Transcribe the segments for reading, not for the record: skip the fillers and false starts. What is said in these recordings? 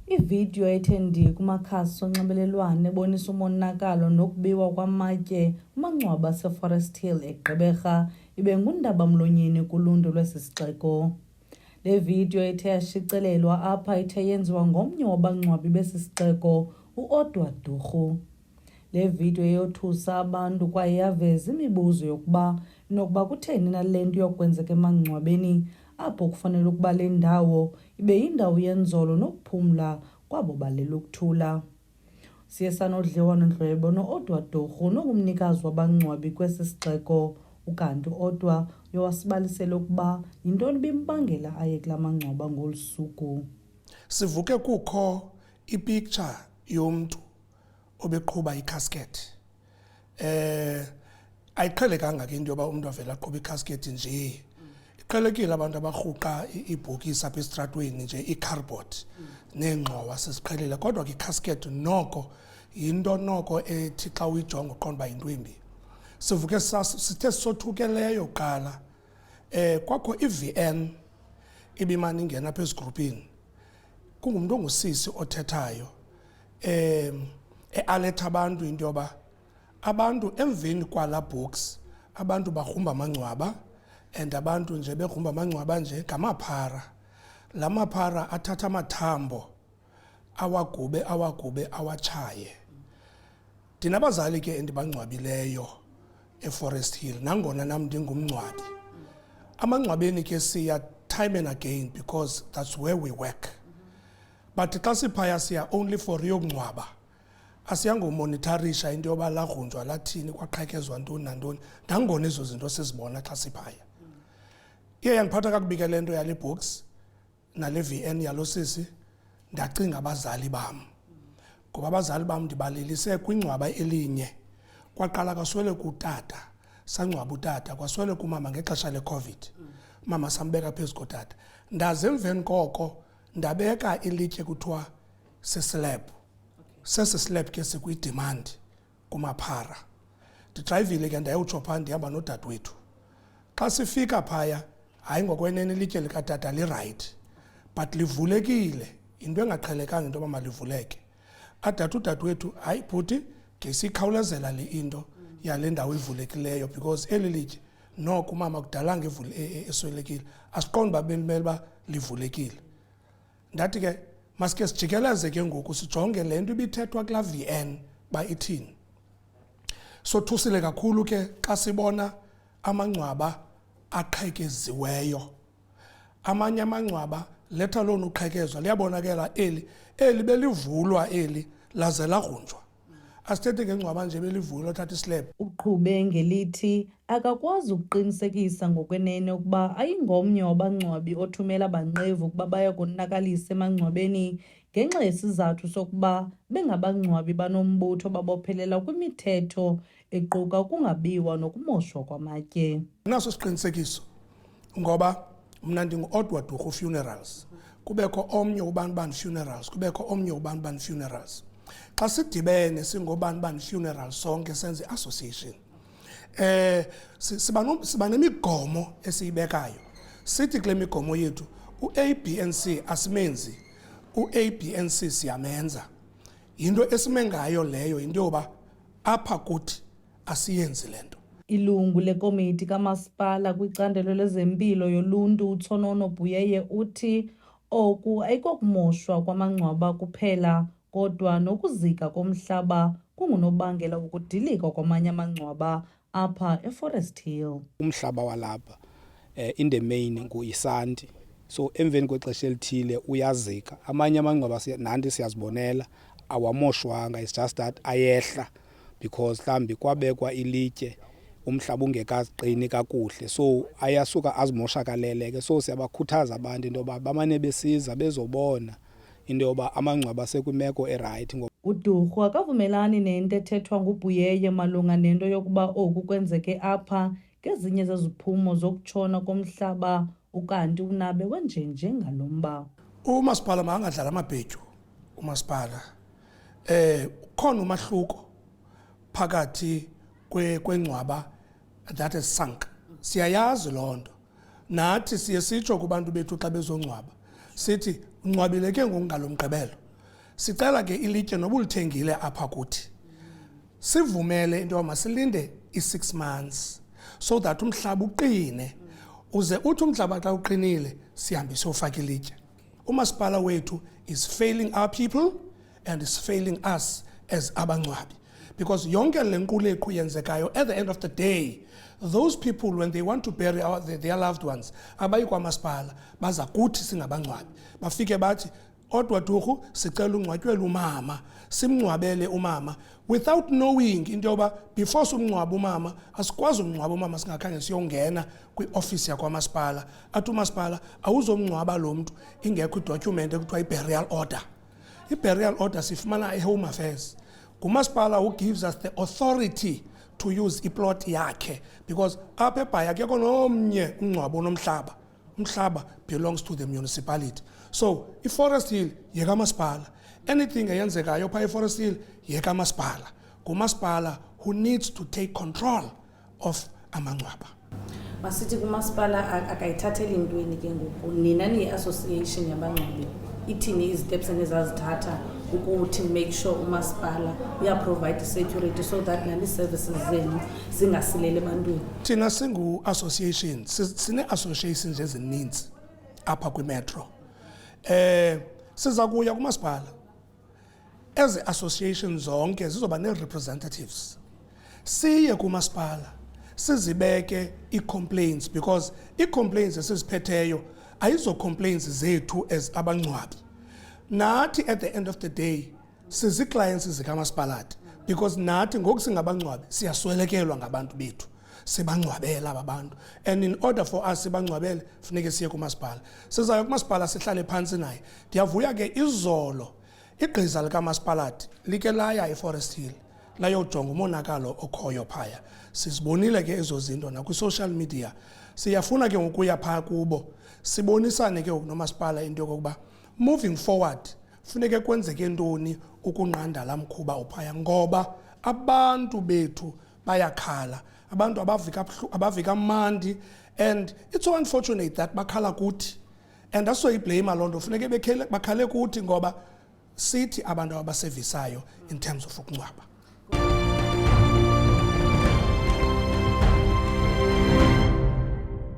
Ividiyo ethe kumakhasi onxibelelwano ebonisa umonakalo nokubiwa kwamatye kumangcwaba aseForest Hill eGqeberha ibe ngundaba-mlonyeni kuluntu lwesi sixeko. Le vidiyo ethe yashicilelwa apha ithe yenziwa ngomnye wabangcwabi besi sixeko, uOdwa Durhu. Le vidiyo yothusa abantu kwaye yaveza imibuzo yokuba kutheni nale nto yokwenzeka emangcwabeni apho kufanele ukuba le ndawo ibe yindawo yenzolo nokuphumla kwabo balela ukuthula. Siye sanodliwano-ndlwebo noOdwa Durhu nongumnikazi wabangcwabi kwesi sixeko, ukanti uOdwa uyawasibalisela ukuba yintoni ibimbangela aye kula mangcwaba ngolu suku. Sivuke kukho ipicture yomntu obeqhuba ikasket. Ayiqhelekanga ke into yoba umntu avela aqhuba ikasket nje. Iqhelekile abantu abarhuqa ibhokisi apha esitratweni nje i-cardboard neengxowa sesiqhelile, kodwa ke ikasket noko yinto noko ethi xa uyijonga uqonda uba yinto embi. Sivuke sithe sisothukeleyo kuqala. Kwakho i-VN ibimane ingena apha ezigrupini. Kungumntu ongusisi othethayo aletha abantu into yoba abantu emveni kwala box abantu bagrumba amangcwaba, and abantu nje begrumba amangcwaba nje ngamaphara. La maphara athatha amathambo awagube awatshaye. Ndinabazali ke endibangcwabileyo eForest Hill nangona nam ndingumngcwabi. Amangcwabeni ke siya time and again because that's where we work. But xa siphaya siya only for yokungcwaba. Asiyangomonitarisha into yoba lagrunjwa lathini kwaqhekezwa ntoni nantoni, nangona ezo zinto sizibona xa siphaya. Iye yandiphatha kakubi ke le nto yale box nale VN yalo sisi, ndacinga abazali bam. Ngoba abazali bam ndibalelise kwingcwaba elinye. Kwaqala kwaswele kutata, sangcwaba utata, kwaswele kumama ngexesha leCovid. Mama sambeka phezu kotata. Ndaze emveni koko ndabeka ilitye kuthiwa sislab. Sesislab ke sikwi-demand kumaphara. Ndidrayivile ke ndayawutsho phaa ndihamba nodadewethu. Xa sifika phaya, hayi ngokwenene ilitye likatata lirayithi, but livulekile, into engaqhelekanga into yoba malivuleke. Adathi udadewethu, hayi bhuti, ngesikhawulezela le into yale ndawo ivulekileyo because eli litye noko umama kudalanga eswelekile, asiqondi uba belimele uba livulekile. Ndathi ke masike sijikeleze ke ngoku sijonge le nto ibithethwa kulaa VN ba ithini. Sothusile kakhulu ke xa sibona amangcwaba aqhekeziweyo. Amanye amangcwaba letha lona uqhekezwa liyabonakala eli belivulwa eli laze lagrunjwa. Asithethe ngengcwaba nje belivulwa thatha islab. Uqhube ngelithi akakwazi ukuqinisekisa ngokwenene ukuba ayingomnye wabangcwabi othumela abanqevu ukuba baya konakalisa emangcwabeni ngenxa yesizathu sokuba bengabangcwabi banombutho babophelela kwimithetho equka ukungabiwa nokumoshwa kwamatye. Naso siqinisekiso ngoba mna ndinguOdwa Durhu Funerals. Kubekho omnye ubanibani funerals, kubekho omnye ubanibani funerals. Xa sidibene singobanibani funerals sonke senze association. Siba nemigomo esiyibekayo. Sithi kule migomo yethu uABNC asimenzi, uABNC siyamenza. Yinto esime ngayo leyo, into yoba apha kuthi asiyenzi lento. Ilungu lekomiti kamasipala kwicandelo lezempilo yoluntu uTsonono Buyeye uthi oku ayikokumoshwa kwamangcwaba kuphela kodwa nokuzika komhlaba kungunobangela wokudilika kwamanye amangcwaba apha eForest Hill. Umhlaba walapha in the main nguyisanti, so emveni kwexesha elithile uyazika. Amanye amangcwaba nanti siyazibonela awamoshwanga, it's just that ayehla because mhlawumbi kwabekwa ilitye umhlaba ungekaqini kakuhle, so ayasuka azimoshakalele ke. So siyabakhuthaza abantu into yoba bamane besiza bezobona into yoba amangcwaba asekwimeko erayithi. UDurhu akavumelani nento ethethwa nguBuyeye malunga nento yokuba oku kwenzeke apha ngezinye zeziphumo zokutshona komhlaba, ukanti unabe wenjenje ngalomba. Umasipala maangadlala amabhetyu. Umasipala khona umahluko phakathi kwengcwaba that is sunk. Siyayazi loo nto. Nathi siye sitsho kubantu bethu xa bezongcwaba. Sithi ungcwabileke ngoku ngalo mgqibelo. sicela ke ilitye noba ulithengile apha kuthi sivumele into yoba masilinde i-6 months so that umhlaba uqine uze uthi umhlaba xa uqinile sihambe siyofaka ilitye. Umasipala wethu is failing our people and is failing us as abangcwabi, because yonke le nqulequ yenzekayo, at the end of the day, those people when they want to bury their loved ones abayi kwamasipala baza kuthi singabangcwabi bafike bathi odwa turhu sicela ungcwatyelwe umama simngcwabele umama, without knowing into yoba before simngcwaba umama asikwazi umngcwaba umama singakhange siyongena kwi-ofisi yakwamasipala athi umasipala awuzomngcwaba lo mntu ingekho idocument ekuthiwa i-burial order. I-burial order sifumana e-Home Affairs. Ngumasipala who gives us the authority to use iplot yakhe, because apha eBhaya akekho nomnye umngcwabo onomhlaba. Umhlaba belongs to the municipality. So i-Forest Hill yekamasipala, anything eyenzekayo phaa i-Forest Hill yekamasipala. Ngumasipala who needs to take control of amangcwaba. Masithi kumasipala akayithatheli ntweni ke ngoku nina niyi-association yabangcwabi ithini isteps enizazithatha ukuthi make sure umasipala uyaprovide security so that nani services zenu zingasileli ebantwini? Thina singu-association, sine-associations ezininzi apha kwimetro. Siza kuya kumasipala. Ezi associations zonke zizoba nee-representatives. Siye kumasipala sizibeke ii-complaints, because ii-complaints esiziphetheyo ayizo-complaints zethu as abangcwabi. Nathi at the end of the day sizi-clients zikamasipalathi, because nathi ngoku singabangcwabi siyaswelekelwa ngabantu bethu, sibangcwabela aba bantu, and in order for us sibangcwabele funeke siye kumasipala. Sizayo kumasipala sihlale phantsi naye. Ndiyavuya ke izolo igqiza likamasipalathi like laya eForest Hill layojonga umonakalo okhoyo phaya. Sizibonile ke ezo zinto nakwi-social media. Siyafuna ke ngokuya phaa kubo sibonisane ke nomasipala into yokokuba moving forward funeke kwenzeke ntoni ukunqanda la mkhuba ophaya, ngoba abantu bethu bayakhala, abantu abavika mandi, and it's so unfortunate that bakhala kuthi, and asoyiblame loo nto. Funeke bakhale kuthi ngoba sithi abantu abasevisayo in terms of ukungcwaba.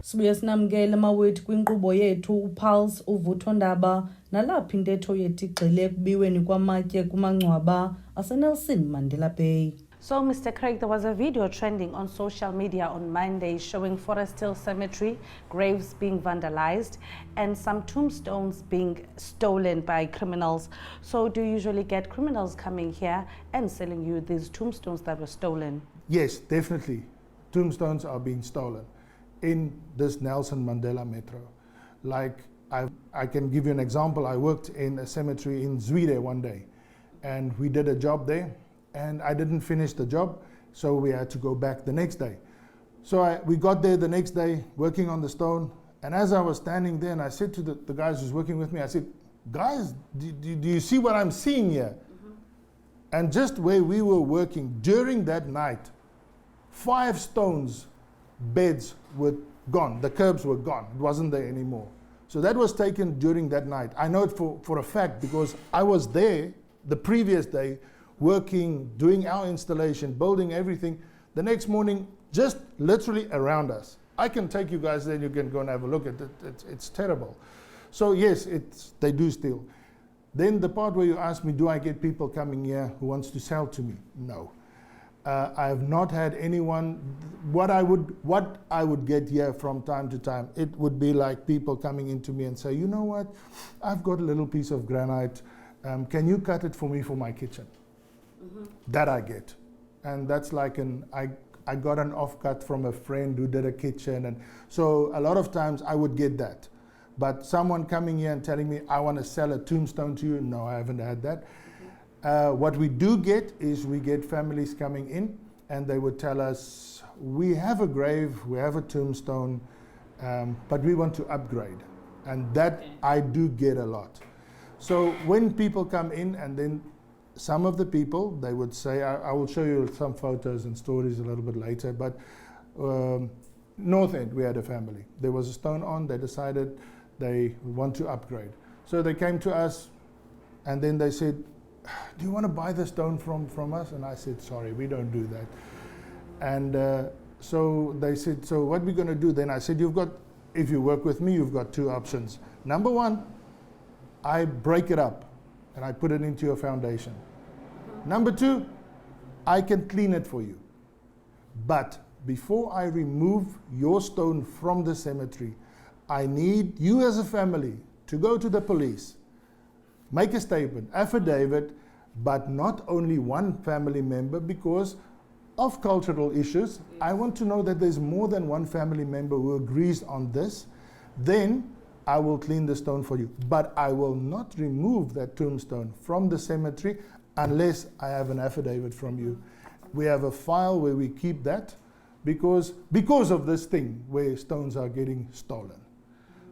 Sibuye sinamkele mawethu kwinkqubo yethu uPulse Uvuthondaba, nalapho intetho yethu igxile ekubiweni kwamatye kumangcwaba aseNelson Mandela Bay. So, Mr. Craig, there was a video trending on social media on Monday showing Forest Hill Cemetery graves being vandalized and some tombstones being stolen by criminals. So, do you usually get criminals coming here and selling you these tombstones that were stolen? Yes, definitely. Tombstones are being stolen in this Nelson Mandela Metro. Like, I can give you an example. I worked in a cemetery in Zwede one day, and we did a job there, and I didn't finish the job, so we had to go back the next day. So we got there the next day, working on the stone, and as I was standing there, and I said to the guys who's working with me, I said, guys, do you see what I'm seeing here? And just where we were working during that night, 5 stones, beds were gone, the curbs were gone, it wasn't there anymore. So that was taken during that night. I know it for a fact because I was there the previous day working, doing our installation, building everything. The next morning, just literally around us. I can take you guys there, you can go and have a look at it. It's terrible. So yes, they do steal. Then the part where you ask me, do I get people coming here who wants to sell to me? No. I have not had anyone. What I would get here from time to time, it would be like people coming into me and say, you know what, I've got a little piece of granite. Can you cut it for me for my kitchen? That I get, and that's like I got an offcut from a friend who did a kitchen, and so a lot of times I would get that. But someone coming here and telling me I want to sell a tombstone to you, no, I haven't had that. What we do get is we get families coming in and they would tell us, we have a grave, we have a tombstone, but we want to upgrade. And that I do get a lot. So when people come in, and then some of the people, they would say, I will show you some photos and stories a little bit later, but North End, we had a family. There was a stone on, they decided they want to upgrade. So they came to us, And then they said, do you want to buy the stone from us? And I said, sorry, we don't do that. And so they said, so what are we going to do? Then I said, if you work with me, you've got two options. Number one, I break it up and I put it into your foundation. Number two, I can clean it for you. But before I remove your stone from the cemetery, I need you as a family to go to the police, make a statement, affidavit, but not only one family member because of cultural issues. I want to know that there's more than one family member who agrees on this. Then I will clean the stone for you. But I will not remove that tombstone from the cemetery unless I have an affidavit from you. We have a file where we keep that because of this thing where stones are getting stolen.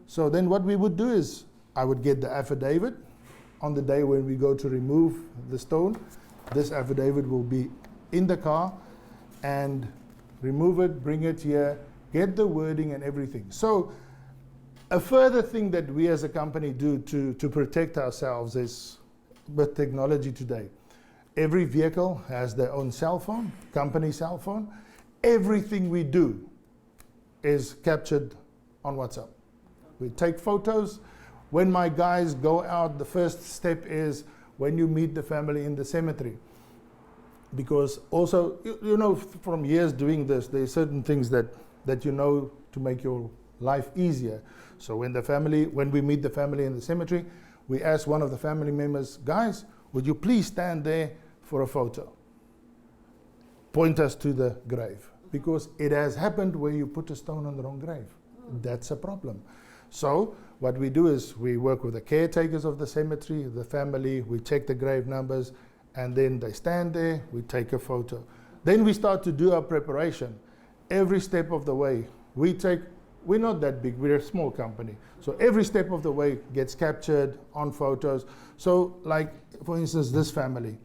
So then what we would do is I would get the affidavit on the day when we go to remove the stone. This affidavit will be in the car and remove it, bring it here, get the wording and everything. So a further thing that we as a company do to protect ourselves is with technology today. Every vehicle has their own cell phone, company cell phone. Everything we do is captured on WhatsApp. We take photos. When my guys go out, the first step is when you meet the family in the cemetery. Because also, you know, from years doing this, there are certain things that you know to make your life easier. So when we meet the family in the cemetery, we ask one of the family members, guys, would you please stand there for a photo? Point us to the grave. Because it has happened where you put a stone on the wrong grave. That's a problem. So what we do is we work with the caretakers of the cemetery, the family, we check the grave numbers, and then they stand there, we take a photo. Then we start to do our preparation. Every step of the way, we're not that big, we're a small company. So every step of the way gets captured on photos. So like, for instance, this family,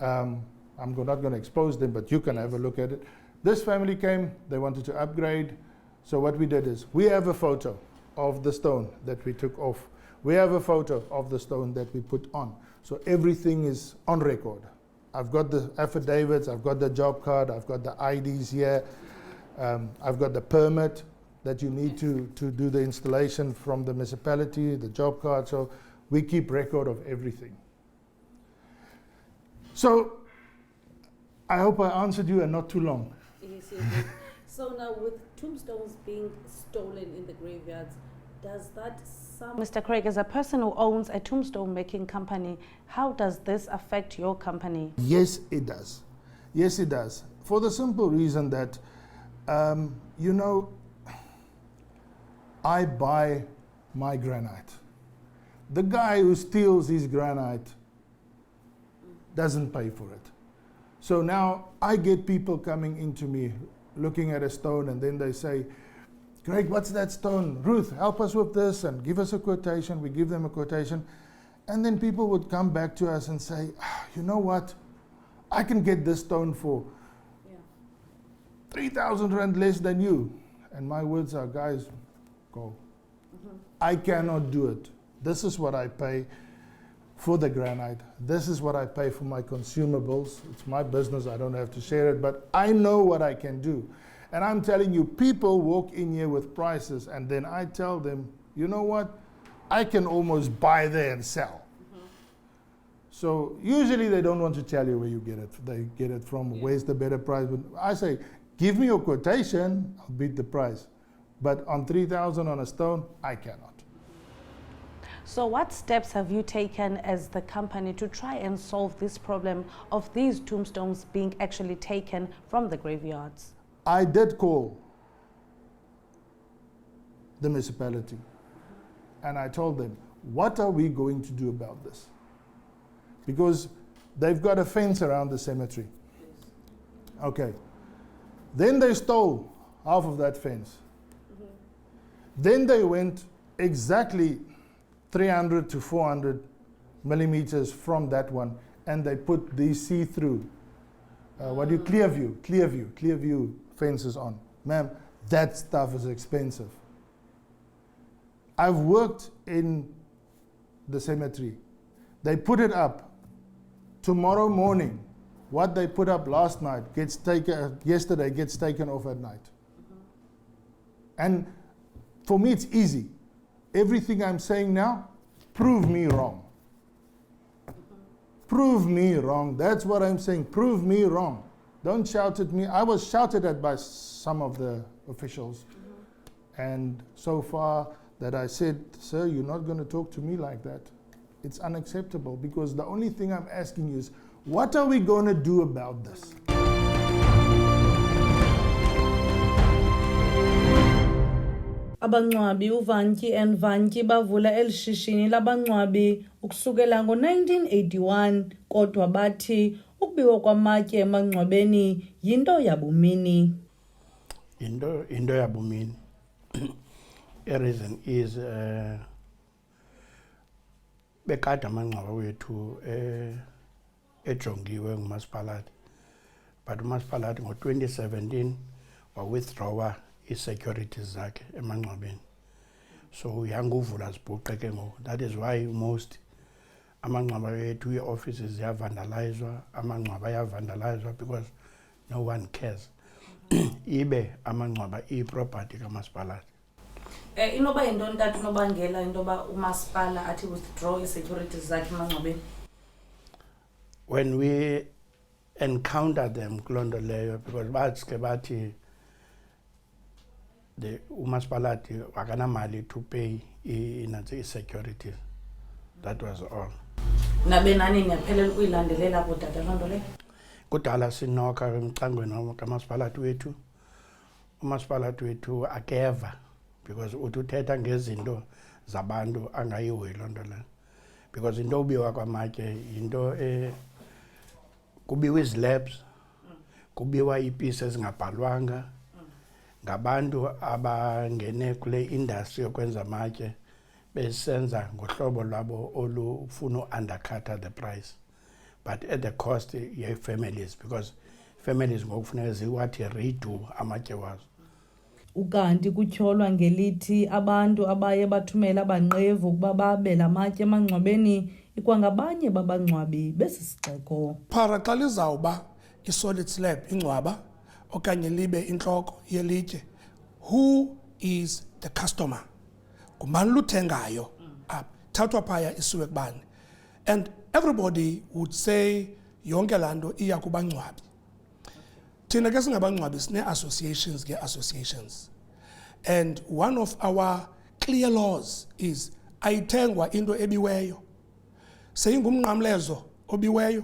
I'm not going to expose them, but you can have a look at it. This family came, they wanted to upgrade. So what we did is, we have a photo of the stone that we took off. We have a photo of the stone that we put on. So everything is on record. I've got the affidavits, I've got the job card, I've got the IDs here, I've got the permit that you need to do the installation from the municipality, the job card. So we keep record of everything. So I hope I answered you and not too long. Yes, you did. So now with tombstones being stolen in the graveyards, does that Mr. Craig, as a person who owns a tombstone making company, how does this affect your company? Yes, it does. Yes, it does. For the simple reason that, you know, I buy my granite. The guy who steals his granite doesn't pay for it. So now I get people coming into me looking at a stone, and then they say, Greg, what's that stone? Ruth, help us with this and give us a quotation. We give them a quotation. And then people would come back to us and say, you know what? I can get this stone for 3,000 rand less than you. And my words are, guys, go. I cannot do it. This is what I pay for the granite. This is what I pay for my consumables. It's my business. I don't have to share it, but I know what I can do. And I'm telling you, people walk in here with prices, and then I tell them, you know what? I can almost buy there and sell. So usually they don't want to tell you where you get it. They get it from where's the better price. But I say, give me your quotation, I'll beat the price. But on 3,000 on a stone, I cannot. So what steps have you taken as the company to try and solve this problem of these tombstones being actually taken from the graveyards? I did call the municipality and I told them, what are we going to do about this? Because they've got a fence around the cemetery. Okay. Then they stole half of that fence. Then they went exactly 300 to 400 millimeters from that one, and they put these see-through, clear view fences on. Ma'am, that stuff is expensive. I've worked in the cemetery They put it up. Tomorrow morning, what they put up last night yesterday gets taken off at night. And for me, it's easy. Everything I'm saying now, prove me wrong. Prove me wrong. That's what I'm saying. Prove me wrong. Don't shout at me. I was shouted at by some of the officials. And so far that I said, sir, you're not going to talk to me like that. It's unacceptable, because the only thing I'm asking you is, what are we going to do about this? Abangcwabi uVantyi and Vantyi bavula elishishini labangcwabi ukusukela ngo-1981, kodwa bathi ukubiwa kwamatye emangcwabeni yinto yabumini. Into yabumini. The reason is bekade amangcwaba wethu ejongiwe ngumasipalati, but umasipalati ngo-2017 wawithdrawa i-securities zakhe emangcwabeni, so uyanguvula zibhuqe ke ngoku. That is why most amangcwaba wethu ii-offices ziyavandalizwa, amangcwaba ayavandalizwa, because no one cares. Ibe amangcwaba iyi-property kamasipalati. Inoba yintoni tata unobangela into yoba umasipala athi withdraw i-securities zakhe emangcwabeni? When we encounter them kuloo nto leyo, because bathi umasipalati akanamali to pay i-securities. That was all. Nabe nani niyaphelela ukuyilandelela apho tata loo nto leyo? Kudala sinoka emcangweni kamasipalati wethu. Umasipalati wethu akeva, because uthi uthetha ngezinto zabantu angayihoyi loo nto leyo. Because into ubiwa kwamatye yinto kubiwa izilabs, kubiwa iipisi ezingabhalwanga ngabantu abangene kule industry yokwenza amatye besenza ngohlobo lwabo olufuna u-undercutter the price, but at the cost ye-families, because families ngokufuneka ziwathi redo amatye wazo. Ukanti kutyholwa ngelithi abantu abaye bathumela abanqevu ukuba babe la matye emangcwabeni ikwangabanye babangcwabi besi sixeko. Phara xa lizawuba i-solid slab ingcwaba okanye libe intloko yelitye, who is the customer? Ngubani luthengayo apha? Thathwa phaya isiwe kubani? And everybody would say yonke laa nto iya kubangcwabi. Thina ke singabangcwabi sine-associations associations. And one of our clear laws is ayithengwa into ebiweyo. Seyingumnqamlezo obiweyo,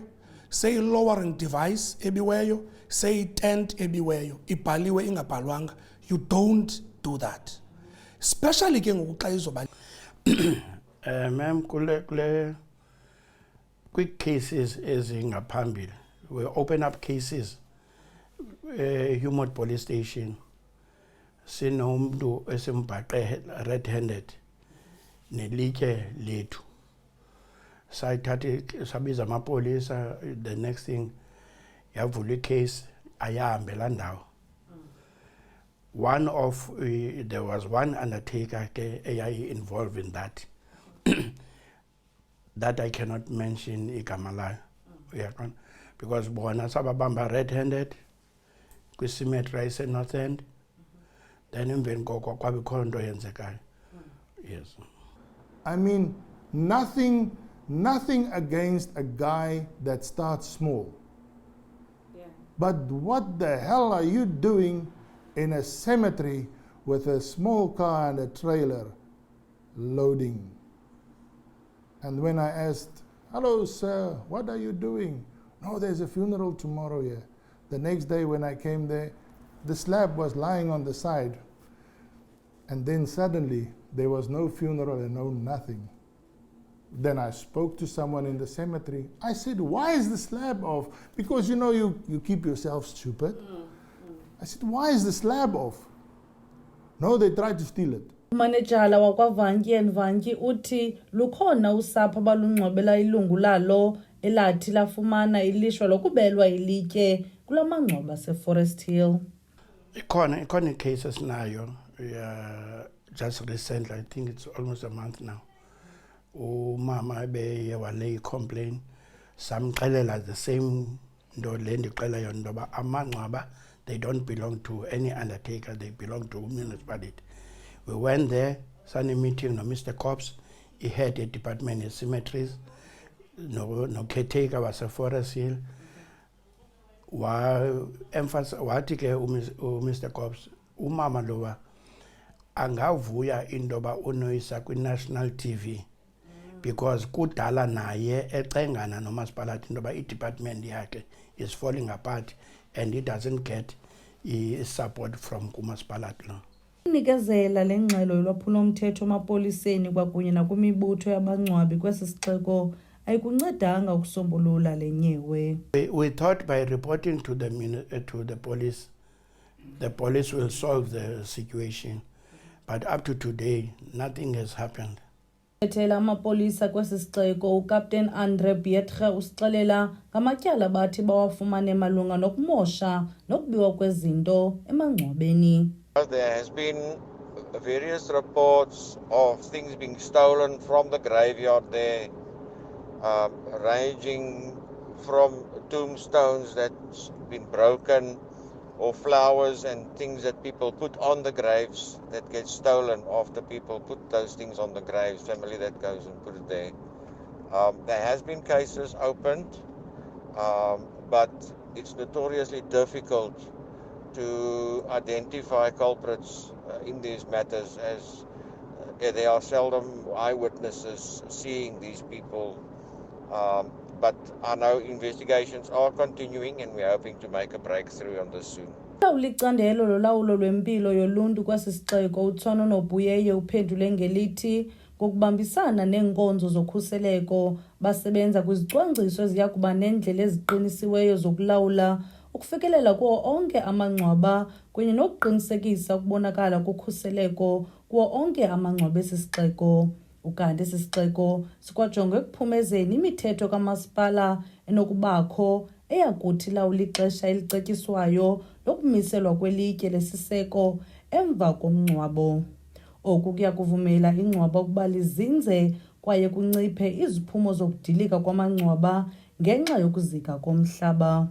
seyi-lowering device ebiweyo, seyi-tent ebiweyo, ibhaliwe ingabhalwanga. You don't do that. Especially ke ngoku xa izoba Ma'am, quick cases ezingaphambili, we open up cases. Humot police station, sinomntu esimbhaqe red-handed nelitye lethu. Sayithatha sabiza amapolisa, the next thing yavula icase ayahambe laa ndawo. There was one undertaker involved in that. That I cannot mention igama layo, because bona sababamba red-handed kwi-cemetery ise-North End, then emveni koko kwabikho nto yenzekayo. Yes. I mean, nothing against a guy that starts small. Yeah. But what the hell are you doing in a cemetery with a small car and a trailer loading? And when I asked, hello sir, what are you doing? No, there's a funeral tomorrow here. The next day when I came there, the slab was lying on the side. And then suddenly there was no funeral and no nothing. Then I spoke to someone in the cemetery. I said, why is the slab off? Because you know, you keep yourself stupid. I said, why is the slab off? No, they tried to steal it. Umanejala wakwaVantyi and Vantyi uthi lukhona usapho abalungcwabela ilungu lalo elathi lafumana ilishwa lokubelwa ilitye kula mangcwaba seForest Hill. Ikhona icase esinayo just recently, I think it's almost a month now. umama beye wale complain samxelela the same nto le ndixela yona intoba amangcwaba they don't belong to any undertaker, they belong to municipality. We went there, sane meeting no Mr. Cops, he had a department in cemeteries, no caretaker was a Forest Hill. Wathi ke Mr. Cops umama lowa angavuya indoba unoyisa kwi-national TV because kudala naye ecengana nomasipalathi indoba i-department yakhe is falling apart and it doesn't get support from kumasipalathi lo. Unikezela le ngxelo yolwaphulomthetho emapoliseni kwakunye nakwimibutho yabangcwabi kwesi sixeko ayikuncedanga ukusombulula le nyewe. We thought by reporting to the police will solve the situation, but up to today nothing has happened. Ethela amapolisa kwesi sixeko uCaptain Andre Pietre usixelela ngamatyala bathi bawafumane malunga nokumosha nokubiwa kwezinto emangcwabeni. There has been various reports of things being stolen from the graveyard there, ranging from tombstones that's been broken, or flowers and things that people put on the graves that get stolen after people put those things on the graves, family that goes and put it there. There has been cases opened, but it's notoriously difficult to identify culprits in these matters, as there are seldom eyewitnesses seeing these people. But I know investigations are continuing and we're hoping to make a breakthrough on this soon. Licandelo lolawulo lwempilo yoluntu kwesi sixeko uTsono Nobuyeye uphendule ngelithi ngokubambisana neenkonzo zokhuseleko basebenza kwizicwangciso eziya kuba nendlela eziqinisiweyo zokulawula ukufikelela kuwo onke amangcwaba kunye nokuqinisekisa ukubonakala kokhuseleko kuwo onke amangcwaba esisixeko. Ukanti esisixeko sikwajongwe ekuphumezeni imithetho kamasipala enokubakho eyakuthi lawula ixesha elicetyiswayo lokumiselwa kwelitye lesiseko emva komngcwabo. Oku kuya kuvumela ingcwaba ukuba lizinze kwaye kunciphe iziphumo zokudilika kwamangcwaba ngenxa yokuzika komhlaba.